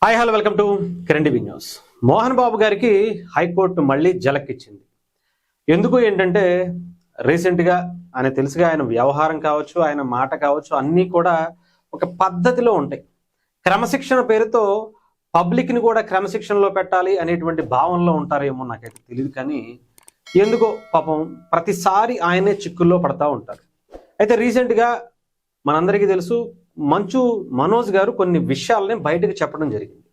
Hi hello welcome to Kiran TV news. Mohan Babu గారికి high court మళ్ళీ జలక్కిచ్చింది. ఎందుకు ఏంటంటే రీసెంట్గా ఆయన తెలుసుగా ఆయన వ్యవహారం కావచ్చు, ఆయన మాట కావచ్చు, అన్నీ కూడా ఒక పద్ధతిలో ఉంటాయి. క్రమశిక్షణ పేరుతో పబ్లిక్ని కూడా క్రమశిక్షణలో పెట్టాలి అనేటువంటి భావనలో ఉంటారేమో నాకైతే తెలియదు. కానీ ఎందుకో పాపం ప్రతిసారి ఆయనే చిక్కుల్లో పడతా ఉంటారు. అయితే రీసెంట్గా మనందరికీ తెలుసు, మంచు మనోజ్ గారు కొన్ని విషయాలని బయటకు చెప్పడం జరిగింది.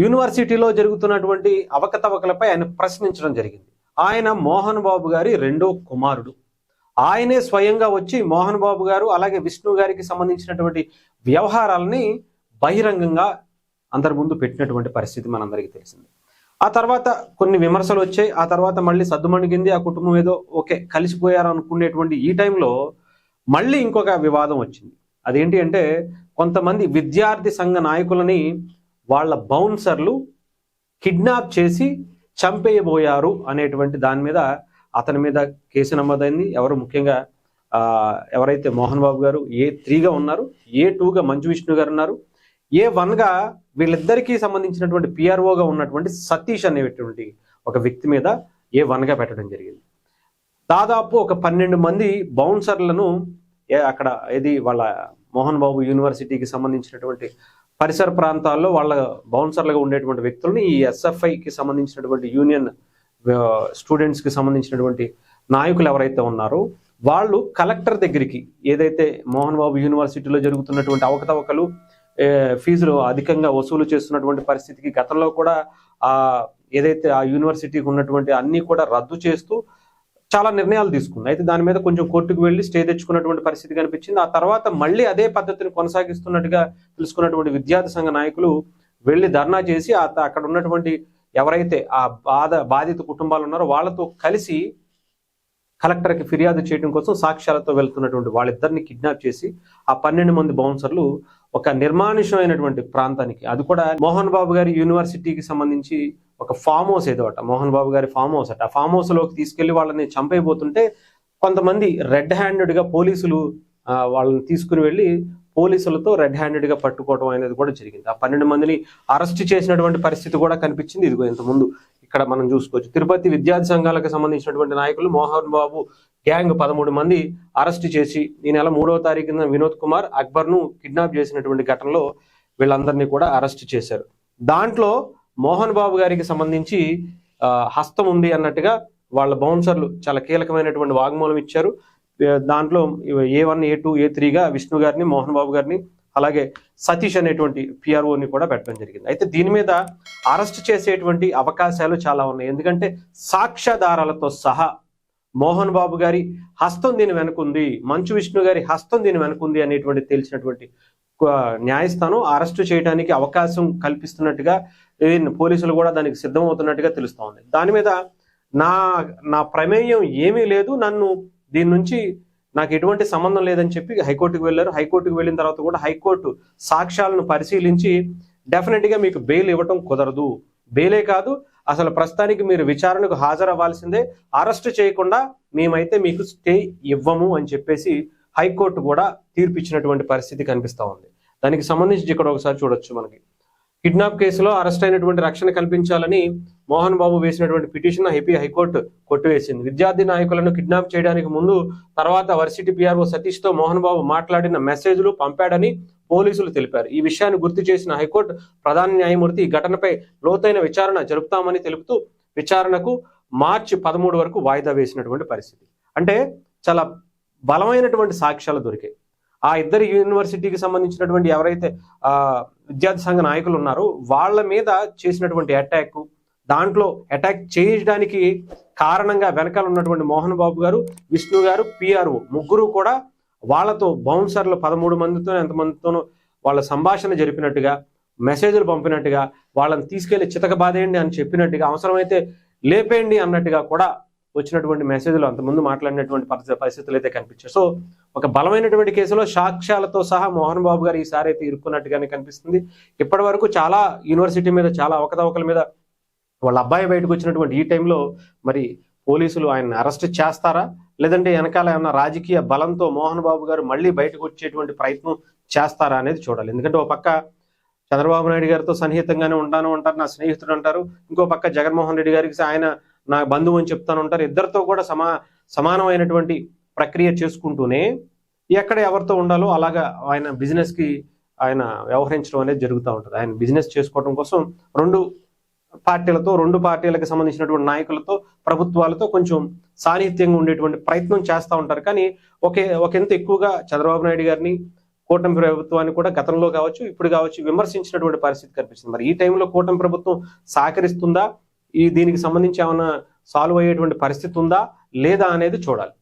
యూనివర్సిటీలో జరుగుతున్నటువంటి అవకతవకలపై ఆయన ప్రశ్నించడం జరిగింది. ఆయన మోహన్ బాబు గారి రెండో కుమారుడు. ఆయనే స్వయంగా వచ్చి మోహన్ బాబు గారు అలాగే విష్ణు గారికి సంబంధించినటువంటి వ్యవహారాలని బహిరంగంగా అందరి ముందు పెట్టినటువంటి పరిస్థితి మనందరికీ తెలిసింది. ఆ తర్వాత కొన్ని విమర్శలు వచ్చాయి. ఆ తర్వాత మళ్ళీ సద్దుమణిగింది. ఆ కుటుంబం ఏదో ఓకే కలిసిపోయారు అనుకునేటువంటి ఈ టైంలో మళ్ళీ ఇంకొక వివాదం వచ్చింది. అదేంటి అంటే, కొంతమంది విద్యార్థి సంఘ నాయకులని వాళ్ళ బౌన్సర్లు కిడ్నాప్ చేసి చంపేయబోయారు అనేటువంటి దాని మీద అతని మీద కేసు నమోదైంది. ముఖ్యంగా ఎవరైతే మోహన్ బాబు గారు A3గా ఉన్నారు, A2గా మంచు విష్ణు గారు ఉన్నారు, A1గా వీళ్ళిద్దరికీ సంబంధించినటువంటి PROగా ఉన్నటువంటి సతీష్ అనేటువంటి ఒక వ్యక్తి మీద A1గా పెట్టడం జరిగింది. దాదాపు ఒక 12 మంది బౌన్సర్లను అక్కడ వాళ్ళ మోహన్ బాబు యూనివర్సిటీకి సంబంధించినటువంటి పరిసర ప్రాంతాల్లో వాళ్ళ బౌన్సర్లుగా ఉండేటువంటి వ్యక్తులని ఈ SFIకి సంబంధించినటువంటి యూనియన్ స్టూడెంట్స్కి సంబంధించినటువంటి నాయకులు ఎవరైతే ఉన్నారో వాళ్ళు కలెక్టర్ దగ్గరికి ఏదైతే మోహన్ బాబు యూనివర్సిటీలో జరుగుతున్నటువంటి అవకతవకలు, ఫీజులు అధికంగా వసూలు చేస్తున్నటువంటి పరిస్థితికి గతంలో కూడా ఏదైతే ఆ యూనివర్సిటీకి ఉన్నటువంటి అన్నీ కూడా రద్దు చేస్తూ చాలా నిర్ణయాలు తీసుకుంది. అయితే దాని మీద కొంచెం కోర్టుకు వెళ్ళి స్టే తెచ్చుకున్నటువంటి పరిస్థితి కనిపించింది. ఆ తర్వాత మళ్ళీ అదే పద్ధతిని కొనసాగిస్తున్నట్టుగా తెలుసుకున్నటువంటి విద్యార్థి సంఘ నాయకులు వెళ్ళి ధర్నా చేసి అక్కడ ఉన్నటువంటి ఎవరైతే ఆ బాధిత కుటుంబాలు ఉన్నారో వాళ్ళతో కలిసి కలెక్టర్కి ఫిర్యాదు చేయడం కోసం సాక్ష్యాలతో వెళ్తున్నటువంటి వాళ్ళిద్దరిని కిడ్నాప్ చేసి ఆ 12 మంది బౌన్సర్లు ఒక నిర్మానుష్యమైనటువంటి ప్రాంతానికి, అది కూడా మోహన్ బాబు గారి యూనివర్సిటీకి సంబంధించి ఒక ఫామ్ హౌస్ ఏదో అట, మోహన్ బాబు గారి ఫామ్ హౌస్ అట, ఆ ఫామ్ హౌస్ లోకి తీసుకెళ్లి వాళ్ళని చంపైపోతుంటే కొంతమంది రెడ్ హ్యాండెడ్గా పోలీసులు వాళ్ళని తీసుకుని వెళ్ళి పోలీసులతో రెడ్ హ్యాండెడ్గా పట్టుకోవడం అనేది కూడా జరిగింది. ఆ 12 మందిని అరెస్ట్ చేసినటువంటి పరిస్థితి కూడా కనిపించింది. ఇదిగో ఇంతకుముందు ఇక్కడ మనం చూసుకోవచ్చు. తిరుపతి విద్యార్థి సంఘాలకు సంబంధించినటువంటి నాయకులు మోహన్ బాబు గ్యాంగ్ 13 మంది అరెస్ట్ చేసి ఈ నెల 3వ తారీఖున వినోద్ కుమార్ అక్బర్ను కిడ్నాప్ చేసినటువంటి ఘటనలో వీళ్ళందరినీ కూడా అరెస్ట్ చేశారు. దాంట్లో మోహన్ బాబు గారికి సంబంధించి హస్తం ఉంది అన్నట్టుగా వాళ్ళ బౌన్సర్లు చాలా కీలకమైనటువంటి వాగ్మూలం ఇచ్చారు. దాంట్లో A1, A2, A3గా విష్ణు గారిని, మోహన్ బాబు గారిని, అలాగే సతీష్ అనేటువంటి PROని కూడా పెట్టడం జరిగింది. అయితే దీని మీద అరెస్ట్ చేసేటువంటి అవకాశాలు చాలా ఉన్నాయి. ఎందుకంటే సాక్ష్యాధారాలతో సహా మోహన్ బాబు గారి హస్తం దీని వెనుకుంది, మంచు విష్ణు గారి హస్తం దీని వెనుకుంది అనేటువంటి తెలిసినటువంటి న్యాయస్థానం అరెస్టు చేయడానికి అవకాశం కల్పిస్తున్నట్టుగా పోలీసులు కూడా దానికి సిద్ధమవుతున్నట్టుగా తెలుస్తూ ఉంది. దాని మీద నా ప్రమేయం ఏమీ లేదు, దీని నుంచి నాకు ఎటువంటి సంబంధం లేదని చెప్పి హైకోర్టుకు వెళ్ళారు. హైకోర్టుకు వెళ్ళిన తర్వాత కూడా హైకోర్టు సాక్ష్యాలను పరిశీలించి డెఫినెట్గా మీకు బెయిల్ ఇవ్వటం కుదరదు, బెయిలే కాదు అసలు ప్రస్తుతానికి మీరు విచారణకు హాజరవ్వాల్సిందే, అరెస్ట్ చేయకుండా మేమైతే మీకు స్టే ఇవ్వము అని చెప్పేసి హైకోర్టు కూడా తీర్పు ఇచ్చినటువంటి పరిస్థితి కనిపిస్తూ ఉంది. దానికి సంబంధించి ఇక్కడ ఒకసారి చూడొచ్చు. మనకి కిడ్నాప్ కేసులో అరెస్ట్ అయినటువంటి రక్షణ కల్పించాలని మోహన్ బాబు వేసినటువంటి పిటిషన్ హైకోర్టు కొట్టివేసింది. విద్యార్థి నాయకులను కిడ్నాప్ చేయడానికి ముందు తర్వాత వర్సిటీ PRO సతీష్తో మోహన్ బాబు మాట్లాడిన మెసేజ్లు పంపాడని పోలీసులు తెలిపారు. ఈ విషయాన్ని గుర్తు చేసిన హైకోర్టు ప్రధాన న్యాయమూర్తి ఈ ఘటనపై లోతైన విచారణ జరుపుతామని తెలుపుతూ విచారణకు మార్చి 13 వరకు వాయిదా వేసినటువంటి పరిస్థితి. అంటే చాలా బలమైనటువంటి సాక్ష్యాలు దొరికాయి. ఆ ఇద్దరు యూనివర్సిటీకి సంబంధించినటువంటి ఎవరైతే విద్యార్థి సంఘ నాయకులు ఉన్నారో వాళ్ళ మీద చేసినటువంటి అటాక్, దాంట్లో అటాక్ చేయడానికి కారణంగా వెనకాల ఉన్నటువంటి మోహన్ బాబు గారు, విష్ణు గారు, PRO ముగ్గురు కూడా వాళ్ళతో బౌన్సర్లు 13 మందితో ఎంతమందితోనూ వాళ్ళ సంభాషణ జరిపినట్టుగా, మెసేజ్లు పంపినట్టుగా, వాళ్ళని తీసుకెళ్లి చితకబాదేయండి అని చెప్పినట్టుగా, అవసరమైతే లేపేయండి అన్నట్టుగా కూడా వచ్చినటువంటి మెసేజ్లు అంతకుముందు మాట్లాడినటువంటి పరిస్థితులు అయితే కనిపించాయి. సో ఒక బలమైనటువంటి కేసులో సాక్ష్యాలతో సహా మోహన్ బాబు గారు ఈసారి అయితే ఇరుక్కున్నట్టుగానే కనిపిస్తుంది. ఇప్పటి వరకు చాలా యూనివర్సిటీ మీద, చాలా అవకతవకల మీద వాళ్ళ అబ్బాయి బయటకు వచ్చినటువంటి ఈ టైంలో మరి పోలీసులు ఆయన్ని అరెస్ట్ చేస్తారా, లేదంటే వెనకాల ఏమన్నా రాజకీయ బలంతో మోహన్ బాబు గారు మళ్ళీ బయటకు వచ్చేటువంటి ప్రయత్నం చేస్తారా అనేది చూడాలి. ఎందుకంటే ఒక పక్క చంద్రబాబు నాయుడు గారితో సన్నిహితంగానే ఉంటాను అంటారు, నా స్నేహితుడు అంటారు. ఇంకో పక్క జగన్మోహన్ రెడ్డి గారికి ఆయన నా బంధువు అని చెప్తాను ఉంటారు. ఇద్దరితో కూడా సమానమైనటువంటి ప్రక్రియ చేసుకుంటూనే ఎక్కడ ఎవరితో ఉండాలో అలాగా ఆయన బిజినెస్ కి ఆయన వ్యవహరించడం అనేది జరుగుతూ ఉంటుంది. ఆయన బిజినెస్ చేసుకోవడం కోసం రెండు పార్టీలకు సంబంధించినటువంటి నాయకులతో, ప్రభుత్వాలతో కొంచెం సాన్నిహిత్యంగా ఉండేటువంటి ప్రయత్నం చేస్తూ ఉంటారు. కానీ ఒకంత ఎక్కువగా చంద్రబాబు నాయుడు గారిని, కూటమి ప్రభుత్వాన్ని కూడా గతంలో కావచ్చు, ఇప్పుడు కావచ్చు విమర్శించినటువంటి పరిస్థితి కనిపిస్తుంది. మరి ఈ టైంలో కూటమి ప్రభుత్వం సహకరిస్తుందా, దీనికి సంబంధించి ఏమైనా సాల్వ్ అయ్యేటువంటి పరిస్థితి ఉందా లేదా అనేది చూడాలి.